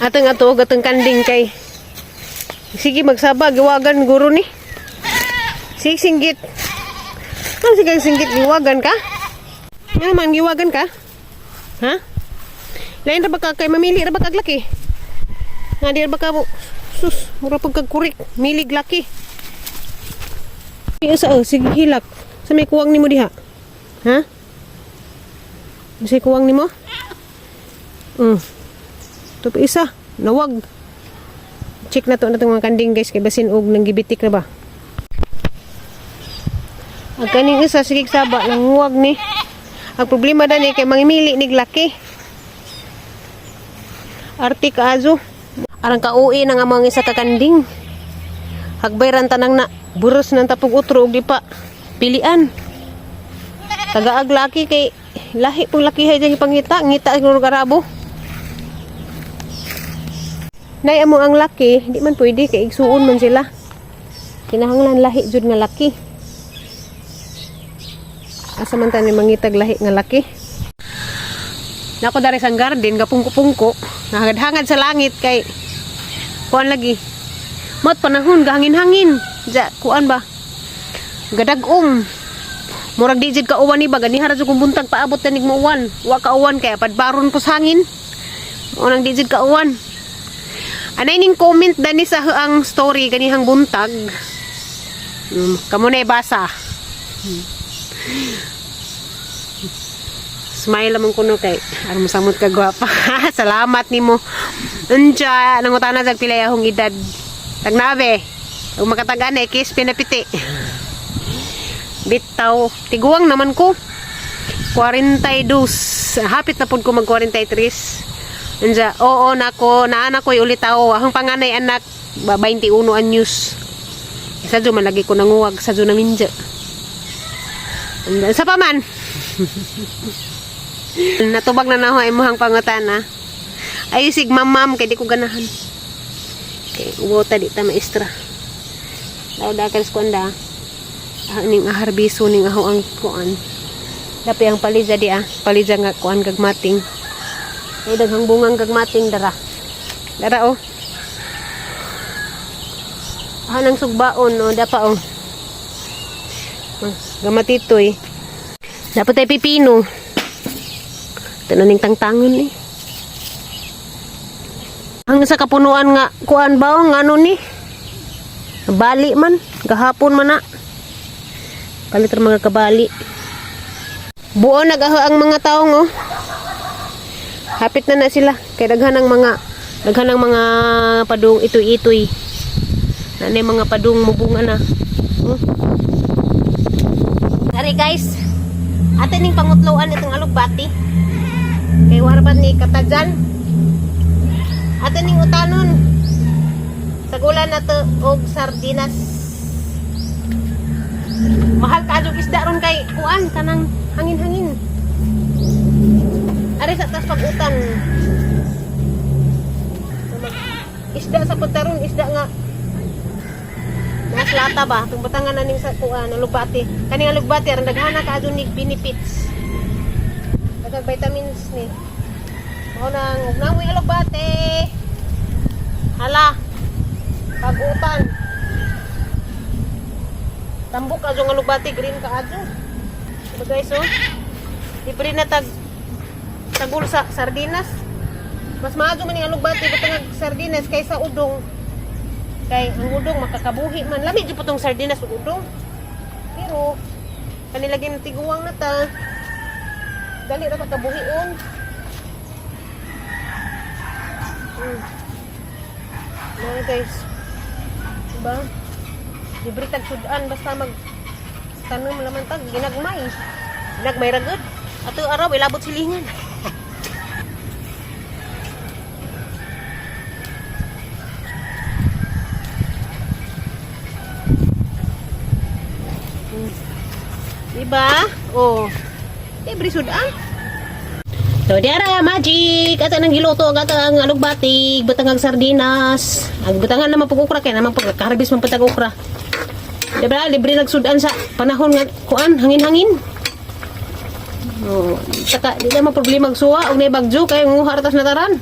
Ateng ato ateng kanding kay. Sige magsaba giwagan guro ni. Sige singgit. Ano sige singgit giwagan ka? Ano man giwagan ka? Ha? Lain ra ba ka kay mamili ra ba kag laki? Nga di ra ba ka mo sus mura pag kurik milig laki. Sige hilak. Sa may kuwang nimo diha. Ha? Sa kuwang nimo? Ito pa isa. Nawag. Check na to na itong mga kanding guys. Kay basin og nang gibitik na ba? Ang kaning isa sige saba nanguwag ni. Ang problema dani kay mangimili nig laki. Arti kaazo. Arang kauwi na nga mga isa ka kanding. Hagbayran tanang na buros ng tapog utro og di pa pilian. Tagaag laki kay lahi pong laki hay dyan pangita. Ngita siguro garabo. Nay amo ang laki, di man pwede kay igsuon man sila. Kinahanglan lahi jud nga laki. Asa man tani mangitag lahi nga laki. Nako dari sang garden gapungko-pungko, nahagad-hangad sa langit kay kuan lagi. Mat panahon gahangin-hangin. Ja kuan ba? Gadag-om. Murag dijid ka uwan ni ba ganihara jud kung buntag paabot tanig mo uwan. Wa ka uwan kay padbaron pus hangin. Unang dijid ka uwan. Anay ning comment dani sa ang story ganihang buntag. Kamo na ibasa. Smile lamang kuno kay aron mosamot ka gwapa. Salamat nimo. Unja nangutana jag pilay ahong edad. Tagnabe. Ug makatagan ay kiss pinapiti. Bitaw tiguang naman ko. 42. Hapit na pud ko mag 43. Anja, oo nako, naana ko ulit ako. Ang panganay anak, 21 anyos. Isa dyan malagi ko nanguwag sa dyan namin dyan. Sa paman. Natubag na naho ay muhang pangutana. Ayusig mamam, kay di ko ganahan. Kay uwota di ta maestra. Daw-dakan sa kuanda. Ning aharbiso, ning aho ang kuan. Dapi ang palidya di palidya nga kuan gagmating. Ay daghang bungang gagmating dara. Dara oh. Hanang sugbaon oh, dapa oh. Gamatitoy. Dapat ay pipino. Tananing tangtangon ni. Ang sa kapunuan nga kuan ba oh, ngano ni? Bali man, gahapon man na. Palit ra mga kabali. Buo nagaho ang mga taong oh. Hapit na sila kay daghan ng mga padung itoy-itoy. Nanay mga padung mubunga na. Ari guys, atin ning pangutloan itong alugbati. Kay warapan ni katajan. Atin ning utanon. Sagulan na to og sardinas. Mahal ka og isda ron kay kuan kanang hangin-hangin. Ari sa tas pag-utan. Isda sa putaron, isda nga. Mas lata ba? Itong batangan na ning sa kuan, alugbati. Kaning alugbati, aron daghana ka adun nig benefits. Daghang vitamins ni. Mao nang ugnamoy alugbati. Hala. Pag-utan. Tambok ka yung alugbati, green ka adyo. Diba guys, oh? Libre na tagul sa sardinas. Mas maadyo man yung alugbati butang sardinas kaysa udong. Kay ang udong makakabuhi man. Lamig jud putong sardinas ug udong. Pero kanilagay na tiguang na ta. Dali ra makabuhion. Ano guys? Diba? Libre tag sudan basta mag tanom laman tag ginagmay. Ginagmay ra gud. Ato araw ilabot silingan. Diba? Oh. Libre sudan. So, diara magic. Ato nang giluto ang atang alugbati, batang sardinas. Ang batangan naman pag ukra kaya naman pag kaharbis man patag ukra. Diba? Libre nagsudan sa panahon nga kuan, hangin-hangin. Oh, saka di naman problema magsuwa og nay bagyo kay nguha ratas na taran.